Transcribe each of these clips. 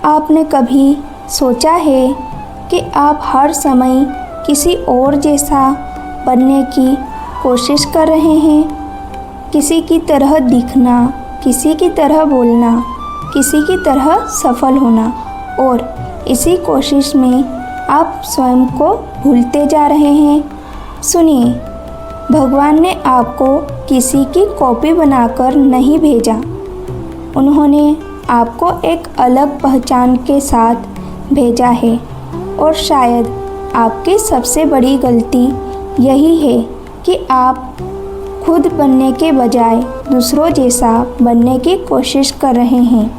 आपने कभी सोचा है कि आप हर समय किसी और जैसा बनने की कोशिश कर रहे हैं? किसी की तरह दिखना, किसी की तरह बोलना, किसी की तरह सफल होना, और इसी कोशिश में आप स्वयं को भूलते जा रहे हैं। सुनिए, भगवान ने आपको किसी की कॉपी बनाकर नहीं भेजा। उन्होंने आपको एक अलग पहचान के साथ भेजा है। और शायद आपकी सबसे बड़ी गलती यही है कि आप खुद बनने के बजाय दूसरों जैसा बनने की कोशिश कर रहे हैं।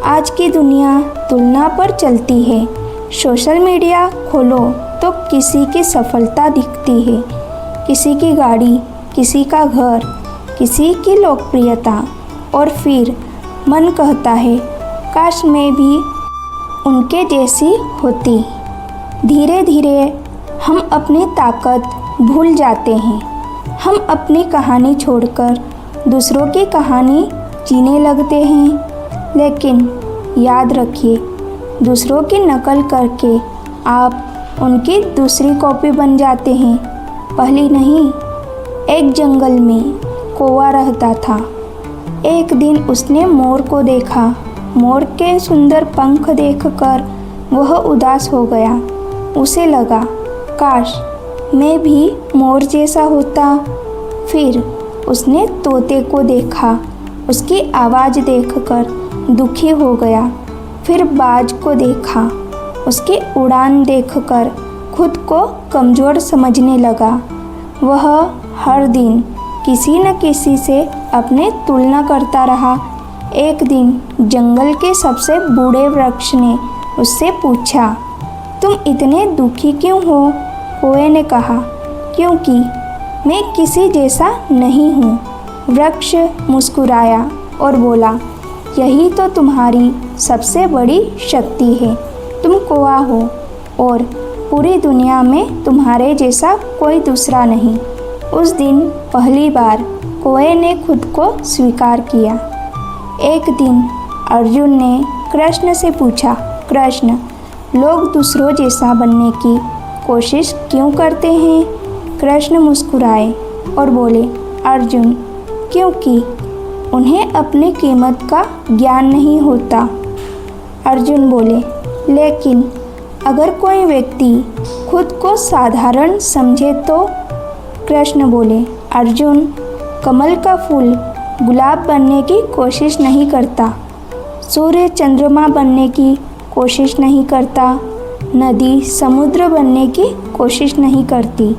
आज की दुनिया तुलना पर चलती है। सोशल मीडिया खोलो तो किसी की सफलता दिखती है, किसी की गाड़ी, किसी का घर, किसी की लोकप्रियता, और फिर मन कहता है काश मैं भी उनके जैसी होती। धीरे धीरे हम अपनी ताकत भूल जाते हैं। हम अपनी कहानी छोड़कर दूसरों की कहानी जीने लगते हैं। लेकिन याद रखिए, दूसरों की नकल करके आप उनकी दूसरी कॉपी बन जाते हैं। पहली नहीं, एक जंगल में कौवा रहता था। एक दिन उसने मोर को देखा। मोर के सुंदर पंख देखकर वह उदास हो गया। उसे लगा काश मैं भी मोर जैसा होता। फिर उसने तोते को देखा। उसकी आवाज़ देखकर दुखी हो गया। फिर बाज को देखा। उसकी उड़ान देखकर खुद को कमज़ोर समझने लगा। वह हर दिन किसी न किसी से अपने तुलना करता रहा। एक दिन जंगल के सबसे बूढ़े वृक्ष ने उससे पूछा, तुम इतने दुखी क्यों हो? कौवे ने कहा, क्योंकि मैं किसी जैसा नहीं हूँ। वृक्ष मुस्कुराया और बोला, यही तो तुम्हारी सबसे बड़ी शक्ति है। तुम कौवा हो और पूरी दुनिया में तुम्हारे जैसा कोई दूसरा नहीं। उस दिन पहली बार कौवे ने खुद को स्वीकार किया। एक दिन अर्जुन ने कृष्ण से पूछा, कृष्ण, लोग दूसरों जैसा बनने की कोशिश क्यों करते हैं? कृष्ण मुस्कुराए और बोले, अर्जुन, क्योंकि उन्हें अपनी कीमत का ज्ञान नहीं होता। अर्जुन बोले, लेकिन अगर कोई व्यक्ति खुद को साधारण समझे तो? कृष्ण बोले, अर्जुन, कमल का फूल गुलाब बनने की कोशिश नहीं करता, सूर्य चंद्रमा बनने की कोशिश नहीं करता, नदी समुद्र बनने की कोशिश नहीं करती।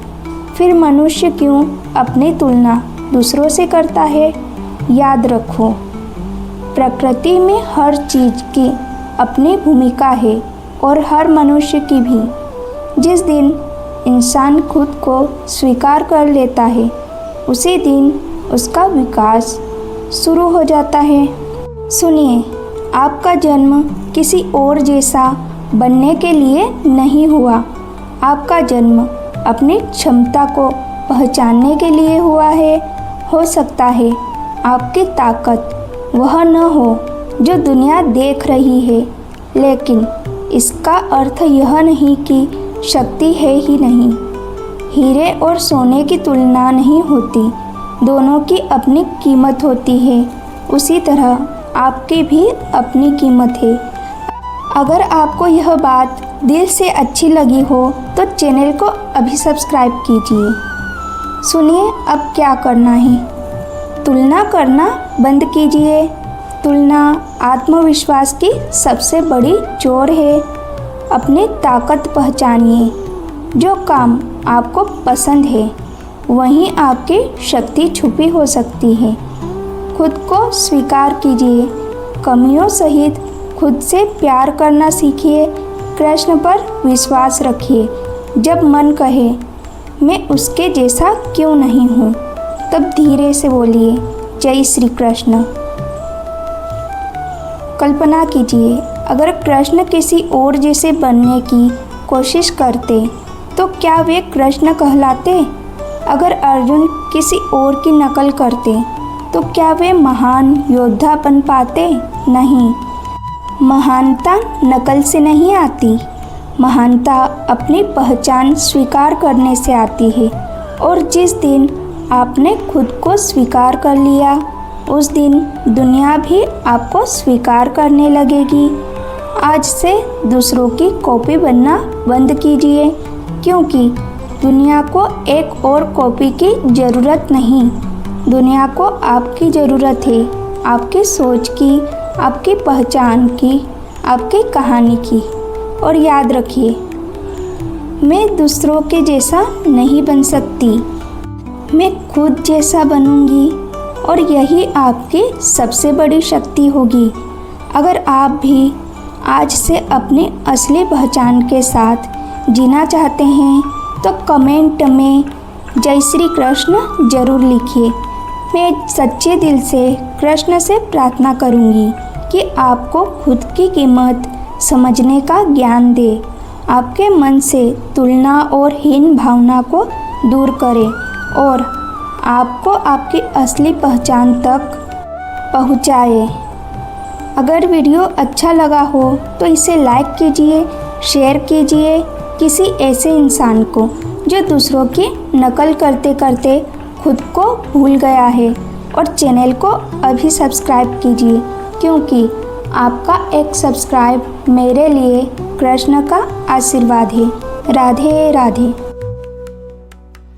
फिर मनुष्य क्यों अपनी तुलना दूसरों से करता है? याद रखो, प्रकृति में हर चीज़ की अपनी भूमिका है और हर मनुष्य की भी। जिस दिन इंसान खुद को स्वीकार कर लेता है, उसी दिन उसका विकास शुरू हो जाता है। सुनिए, आपका जन्म किसी और जैसा बनने के लिए नहीं हुआ। आपका जन्म अपनी क्षमता को पहचानने के लिए हुआ है। हो सकता है आपकी ताकत वह न हो जो दुनिया देख रही है, लेकिन इसका अर्थ यह नहीं कि शक्ति है ही नहीं। हीरे और सोने की तुलना नहीं होती, दोनों की अपनी कीमत होती है। उसी तरह आपकी भी अपनी कीमत है। अगर आपको यह बात दिल से अच्छी लगी हो तो चैनल को अभी सब्सक्राइब कीजिए। सुनिए, अब क्या करना है। तुलना करना बंद कीजिए। तुलना आत्मविश्वास की सबसे बड़ी चोर है। अपनी ताकत पहचानिए। जो काम आपको पसंद है वहीं आपकी शक्ति छुपी हो सकती है। खुद को स्वीकार कीजिए। कमियों सहित खुद से प्यार करना सीखिए। कृष्ण पर विश्वास रखिए। जब मन कहे मैं उसके जैसा क्यों नहीं हूँ, तब धीरे से बोलिए, जय श्री कृष्ण। कल्पना कीजिए, अगर कृष्ण किसी और जैसे बनने की कोशिश करते तो क्या वे कृष्ण कहलाते? अगर अर्जुन किसी और की नकल करते तो क्या वे महान योद्धा बन पाते? नहीं। महानता नकल से नहीं आती, महानता अपनी पहचान स्वीकार करने से आती है। और जिस दिन आपने खुद को स्वीकार कर लिया, उस दिन दुनिया भी आपको स्वीकार करने लगेगी। आज से दूसरों की कॉपी बनना बंद कीजिए, क्योंकि दुनिया को एक और कॉपी की ज़रूरत नहीं। दुनिया को आपकी ज़रूरत है, आपकी सोच की, आपकी पहचान की, आपकी कहानी की। और याद रखिए, मैं दूसरों के जैसा नहीं बन सकती, मैं खुद जैसा बनूंगी। और यही आपकी सबसे बड़ी शक्ति होगी। अगर आप भी आज से अपनी असली पहचान के साथ जीना चाहते हैं तो कमेंट में जय श्री कृष्ण ज़रूर लिखिए। मैं सच्चे दिल से कृष्ण से प्रार्थना करूंगी कि आपको खुद की कीमत समझने का ज्ञान दे, आपके मन से तुलना और हीन भावना को दूर करे और आपको आपकी असली पहचान तक पहुंचाए। अगर वीडियो अच्छा लगा हो तो इसे लाइक कीजिए, शेयर कीजिए किसी ऐसे इंसान को जो दूसरों की नकल करते करते खुद को भूल गया है। और चैनल को अभी सब्सक्राइब कीजिए, क्योंकि आपका एक सब्सक्राइब मेरे लिए कृष्ण का आशीर्वाद है। राधे राधे।